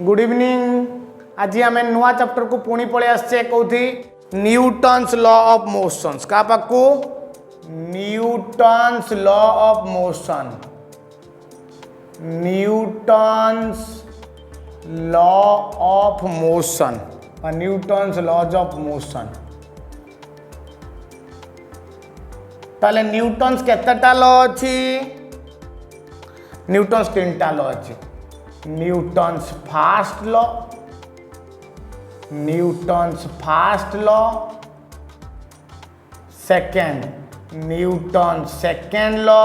Good evening. आज आम नुआ चैप्टर को पुणी पलि आसचे कौथि न्यूटन्स लॉ ऑफ मोशंस का पाकू Newton's law of motion Newton's law of motion Newton's laws of motion ताले न्यूटन्स केतेटा लॉ अछि न्यूटन्स तीनटा लॉ अछि Newton's first law Newton's first law second Newton second law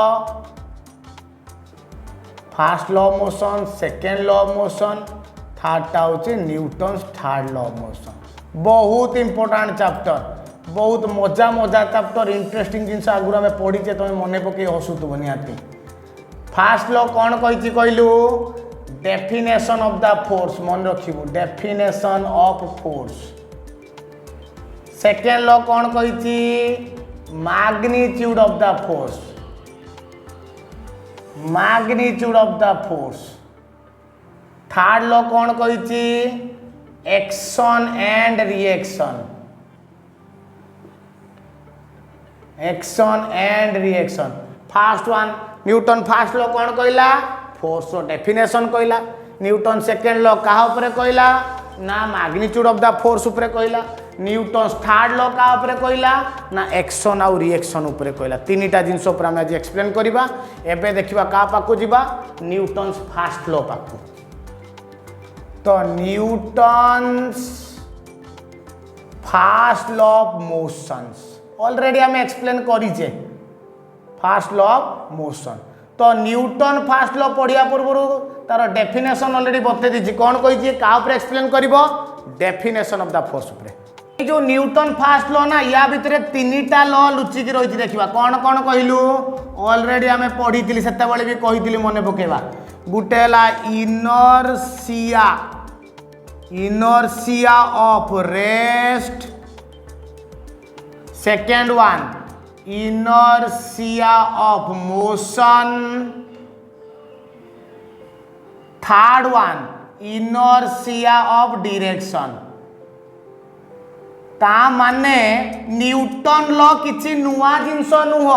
first law of motion second law of motion थर्डटा होची Newton's third law of motion. बहुत important chapter बहुत मजा मजा चैप्टर इंटरेस्टिंग जिनस आगुरी आम पढ़ीचे तुम मन पकई हसुथब निहाती। फर्स्ट लॉ कौन कही कहलु डेफिनेशन ऑफ द फोर्स मन रखिबू definition of force. Second law कौन कही magnitude of the force magnitude of the force. Third law कौन कही action and reaction action and reaction. First one Newton first law कौन कहला फोर्स डेफिनेशन कहला। Newton second law कहा उपरे कहला ना मैग्नीट्यूड ऑफ द फोर्स उपरे कहला। न्यूटन थर्ड लॉ कहा उपरे कहला ना एक्शन आउ रिएक्शन उपरे कहला। तीनटा जिनस उपर हम आज एक्सप्लेन करबा। एबे देखिबा का पाकु जिबा न्यूटन फर्स्ट लॉ पाकु। तो Newton first law of motions already हमें एक्सप्लेन करिजे फर्स्ट लॉ ऑफ मोशन। तो न्यूटन फर्स्ट लॉ पढ़िया पूर्व तार डेफिनेशन ऑलरेडी बते दी कौन कही क्या एक्सप्लेन कर डेफिनेशन ऑफ द फोर्स उपरे। जो न्यूटन फर्स्ट लॉ ना या भितर तीनटा लॉ लुचिकी रही देखा कौन कौन कहलु ऑलरेडी आम पढ़ी से भी कही मन पकेबा। गुटे inertia of rest second one inertia of motion third one inertia of direction। ता माने न्यूटन लॉ किछि नुआ जिंस नुह।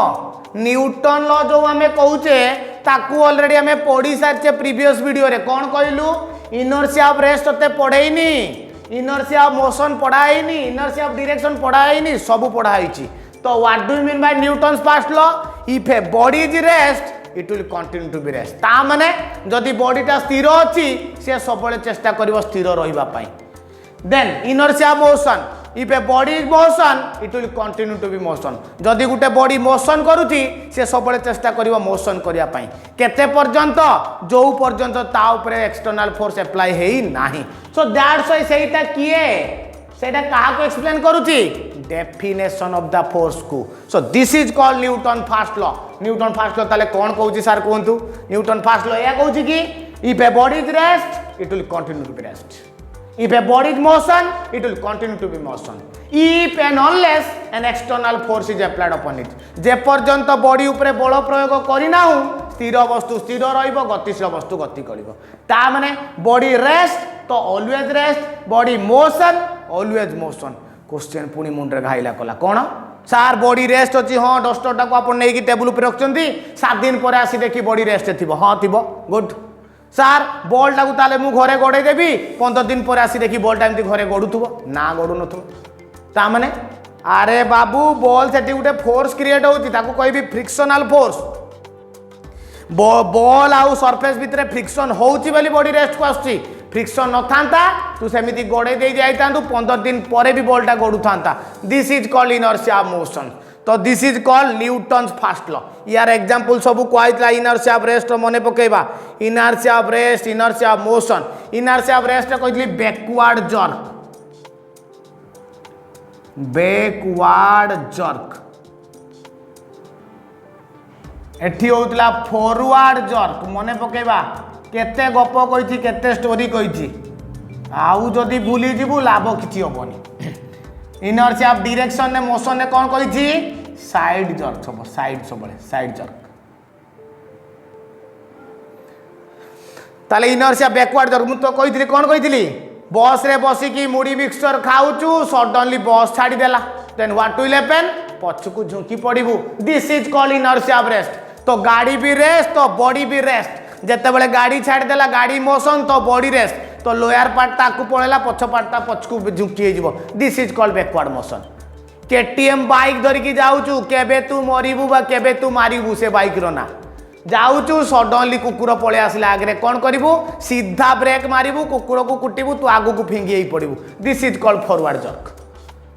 न्यूटन लॉ जो आमे कहूचे ताकू ऑलरेडी आमे पढ़ी सारचे प्रीवियस वीडियो रे। कौन कहलु inertia of rest ते पढ़ेइनी inertia of motion Padayani inertia of direction Padayani सब पढ़ाइछि। तो what do you mean by Newton's first law if a body is rest it will continue to be rest. ता माने जदि बॉडीटा स्थिर अछि से सबले चेष्टा करिवो स्थिर रहिबा पई। Then inertia motion if a body is motion it will continue to be motion. जदि गुटे बॉडी मोशन करूथि से सबले चेष्टा करिवो मोशन करिया पई केते पर्यंत जो पर्यंत ता ऊपर एक्सटर्नल फोर्स अप्लाई हेई नाही। सो दैट्स व्हाई सेटा किए सेटा कहा को एक्सप्लेन करूथि डेफिनेशन ऑफ द फोर्स को। So this is called Newton first law. Newton first law ताले कौन कहूची सर कहतु न्यूटन फर्स्ट लॉ या कहूची कि if a body is rest it will continue to be rest if a body is motion it will continue to be motion if and unless an external force is applied upon it. जे पर्यंत body उपरे बल प्रयोग करिना स्थिर वस्तु स्थिर रहिबो गतिशील वस्तु गति करिवो। ता माने बॉडी रेस्ट तो always rest body motion always motion. Question पुणी मुंडे घाइला कला कौन सार बॉडी रेस्ट अच्छी हाँ डस्टरटा को आप नहीं टेबुल पर रखुंट 7 दिन पर आसी देखी बॉडी रेस्ट थी हाँ थी गुड। सार बॉलटा को ताले मु घरे गड़े देवी 15 दिन पर आसी देखी बॉलटा एमती घरे गड़ुथुब ना गड़ु ता माने अरे बाबू बॉल से गोटे फोर्स क्रिएट होती कहबी फ्रिक्शनल फोर्स बॉल आउ सरफेस भितर फ्रिक्शन होउची बोली बॉडी रेस्ट को आसुची। फ्रिक्शन न था तू सेमिति गड़े दे जाता 15 दिन पर भी बॉलटा गड़ू था। This is called inertia of motion. तो this is called Newton's first law. यार एग्जांपल सब कहला इनर्शिया ऑफ रेस्ट मन पकेबा inertia of rest inertia of motion. Inertia of rest कहली बैकवर्ड जर्क एठी होतला फॉरवर्ड जर्क मन पकेबा केते गप कही केते स्टोरी कही आउ जदि भूली जीवु लाभ किछि हेबनी। इनर्शिया ऑफ डायरेक्शन ने मोशन ने कौन कही साइड जर्क सब साइड जर्क। ताले इनर्शिया बैकवर्ड जर्क मु तो कही कौन कही बस रे बसिकी मुड़ी मिक्सचर खाऊचु सडनली बस छाड़ी देला देन व्हाट विल हैपन पछकु झुंकी पड़िबू this is called inertia of rest तो गाड़ी भी रेस्ट तो बॉडी भी रेस्ट जेते बेले गाड़ी छाड़ी देला गाड़ी मोशन तो बॉडी रेस्ट तो लोअर पार्ट ताकू पळेला पछ पार्ट ता पछकु झुंकी हे जिवो this is called backward motion KTM bike धरिकी जाऊचु केबे तू मरिबू बा केबे तू मारिबू से बाइक रो ना जाऊचु सडनली कुकुर पळे आसला आगे कौन करिवु सीधा ब्रेक मारिबू कुकुर को कुटिबू तू आगु को फिंगी पड़िबू this is called forward jerk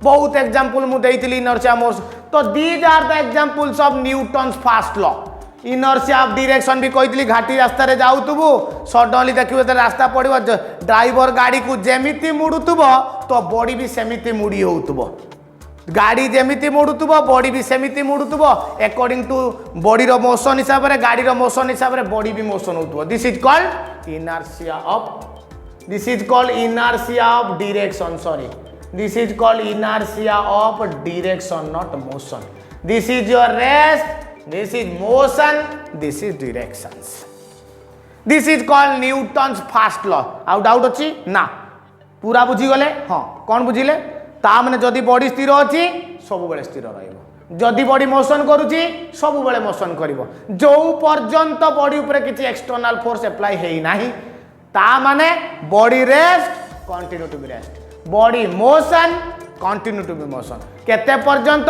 बहुत एग्जांपल मु देइतिली इनर्शिया मोशन तो these are the examples of Newton's first law inertia of direction भी कही घाटी रास्ता रे जाऊतबू सडनली देखिबे तो रास्ता पड़िबो ड्राइवर गाड़ी को जेमिति मुडुतबो तो बॉडी भी सेमिति मुड़ी होउतबो गाड़ी जेमिति मुडुतबो बॉडी भी सेमिति मुडुतबो अकॉर्डिंग टू बॉडी रो मोशन हिसाब रे गाड़ी रो मोशन हिसाब रे बॉडी भी मोशन होतबो this is called inertia of direction sorry this is called inertia of direction not motion this is your rest this is motion this is directions this is called Newton's first law आउ doubt अछि ना पूरा बुझी गले हां कौन बुझिले ता माने जदि बॉडी स्थिर अछि सब बेले स्थिर रहइबो जदि बॉडी मोशन करूची सब बेले मोशन करिवो जो पर्यंत बॉडी ऊपर किछि एक्सटर्नल फोर्स अप्लाई हेई नाही ता माने body rest continue to be rest body motion continue to be motion केते पर्यंत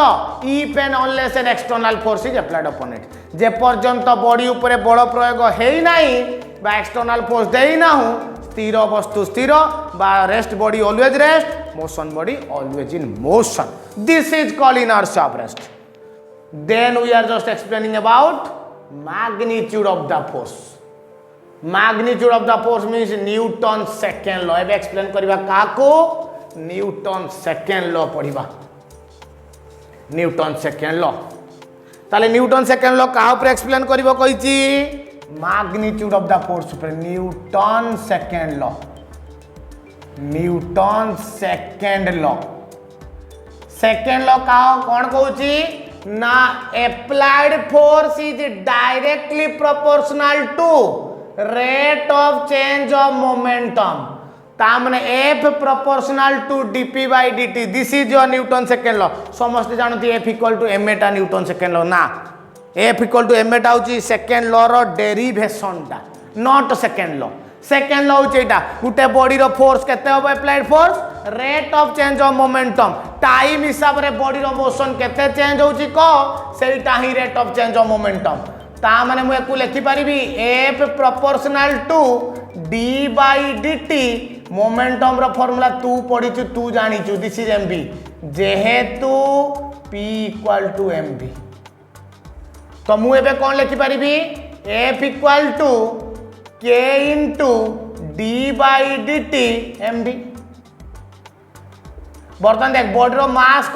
if and unless an external force is applied upon it जे पर्यंत बॉडी ऊपर बड़ प्रयोग हेई नाही बा एक्सटर्नल फोर्स देई नाहु स्थिर वस्तु स्थिर बा rest body always rest motion body always in motion this is called inertia of rest then we are just explaining about magnitude of the force magnitude of the force means Newton second law एबे explain करबा काको Newton second law पढ़िबा Newton second law ताले Newton second law कहा ऊपर explain करबो कहिची magnitude of the force ऊपर न्यूटन सेकेंड लॉ का कौन कहूची ना applied force is directly proportional to rate of change of momentum तामने F proportional to dp by dt this is your Newton second law समस्त जानती एफ इक्वल टू एम एटा Newton second law ना F equal to m एटा होची second law रो derivation टा not second law होची एटा गुटे बॉडी रो फोर्स केते हो applied force rate of change of momentum time हिसाब रे बॉडी रो मोशन केते चेंज होची को सेटा ही rate of change of momentum ता माने मु एकु लिखि परिबी F proportional to d by dt momentum रो फार्मूला तू पढिचु तू जानिचु दिस इज एमवी जेहेतु p इक्वल टू mv तो मु एबे कोन लिखि परिबी f equal to k into d by dt mv बर्तन देख बॉडी रो मास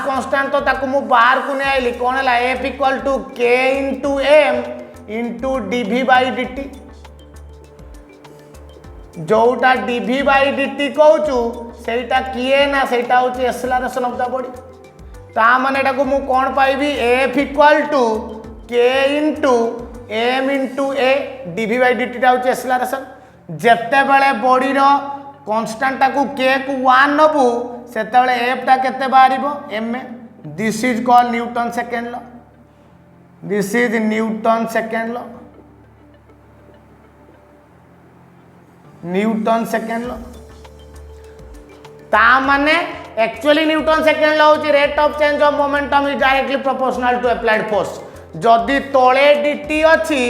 कांस्टेंट तो ताकू मु बाहर को नै आइली कोन हला f equal to k into m into dv by dt जोटा dv बाय dt कहूचु सेटा किए ना सेटा होची एक्सेलरेशन ऑफ द बॉडी ता माने एटा को मु कोन पाइबी f equal to k into m into a dv by dt टा होची एक्सेलरेशन जत्ते बेले बॉडी रो कांस्टेंट टा को k को 1 नबु सेते बेले f टा केते बारिबो m this is called Newton second law this is Newton second law ता माने एक्चुअली न्यूटन सेकेंड लॉ होची rate of change of momentum is directly proportional to applied force जदि तोळे dt अछि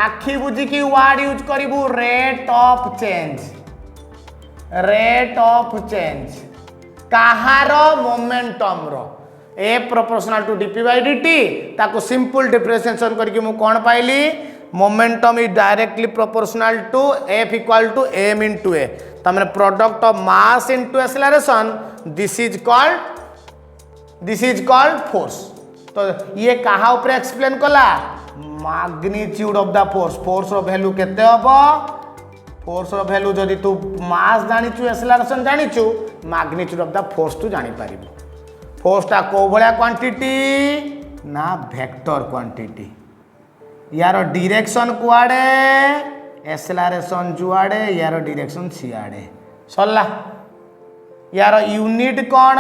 आखी बुझी की वर्ड यूज करिवु रेट ऑफ चेंज काहारो मोमेंटम रो ए proportional to dp by dt ताको सिंपल डिफरेंशिएशन करके मु कोन पाइली momentum is directly proportional to f equal to m into a तमने product of mass into acceleration this is called force तो ये कहा ऊपर एक्सप्लेन कला मैग्नीट्यूड ऑफ द फोर्स रो वैल्यू केते हबो फोर्स रो वैल्यू जदि तू मास जानिचु एक्सेलरेशन जानिचु मैग्नीट्यूड ऑफ द फोर्स तू जानि पारिबो फोर्स ता को भलिया क्वांटिटी ना वेक्टर क्वांटिटी यार डायरेक्शन कुआडे एक्सेलरेशन जुआड़े यार डायरेक्शन सियाड़े सरला यार यूनिट कौन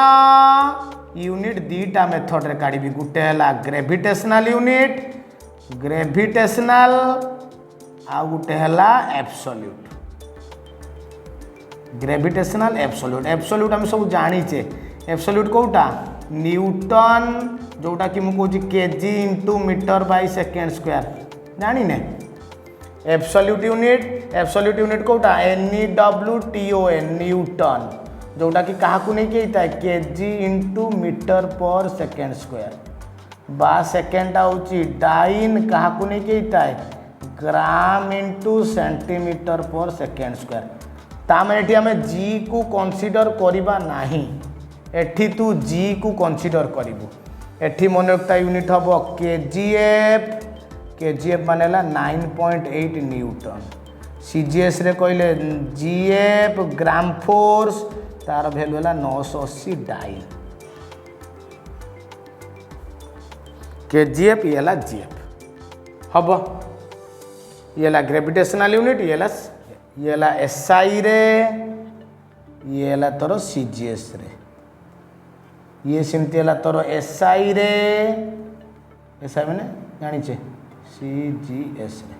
यूनिट दीटा मेथड रे काढ़ी गुटे है ग्रेविटेशनल यूनिट ग्रेविटेशनल आ गुटे है एब्सोल्यूट ग्रेविटेशनल एब्सोल्यूट एब्सोल्यूट आम सब जानीचे एब्सोल्यूट कोटा न्यूटन जोटा कि मुझे KG into metre by second square जानी ने एब्सोल्यूट यूनिट कोटा NEWTON न्यूटन जोटा कि क्या नहीं कहता केजी इंटू मीटर पर सेकेंड स्क्वायर बा सेकेंड हूँ डाइन क्या नहीं कहता है ग्राम इंटू सेंटीमीटर पर सेकेंड स्क्वायर तामें एठी आमे जी को कंसीडर करिबा नाही एठी तू जी को कंसीडर करिबु एठी मन रखता यूनिट हबो केजीएफ मानेला 9.8 न्यूटन सीजीएस रे कहले जीएफ ग्राम फोर्स तार वैल्यू है 980 डाइन केजीएफ ये है जीएफ हम ये है ग्रेविटेशनल यूनिट ये है एसआई रे ये है तोर सीजीएस रे ये सेमती है तोर एसआई रे एसआई मैंने जानीचे सीजीएस रे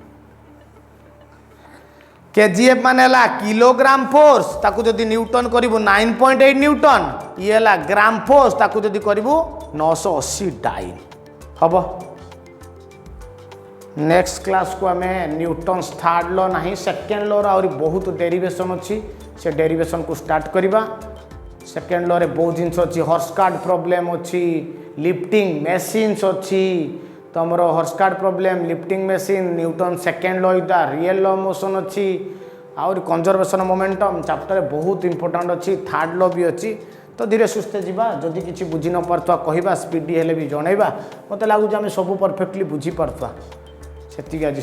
केजीएफ माने है किलोग्राम फोर्स ताकू जदि न्यूटन करिवु 9.8 न्यूटन ये है ग्राम फोर्स ताकू जदि करिवु 980 डाइन हम नेक्स्ट क्लास को आम न्यूटन थर्ड लॉ ना सेकेंड लॉ आहुरी बहुत डेरिवेशन अच्छी से डेरिवेशन को स्टार्ट करवा सेकेंड लॉ रे बहुत जिन अच्छी हॉर्सकार्ड प्रॉब्लम अच्छी लिफ्टिंग मशीन्स अच्छी तुमर horse cart problem lifting machine Newton second law इटा रियल लॉ मोशन अच्छी आहुरी कंजर्वेशन मोमेंटम चैप्टर बहुत इंपोर्टेंट अच्छी थर्ड लॉ भी अच्छी तो धीरे सुस्थे जावा जदि किसी बुझी न पारथुआ कहवा स्पीडी हेले भी जनइबा मत लगुच आम सब परफेक्टली बुझी पारथुआ सेतिक आज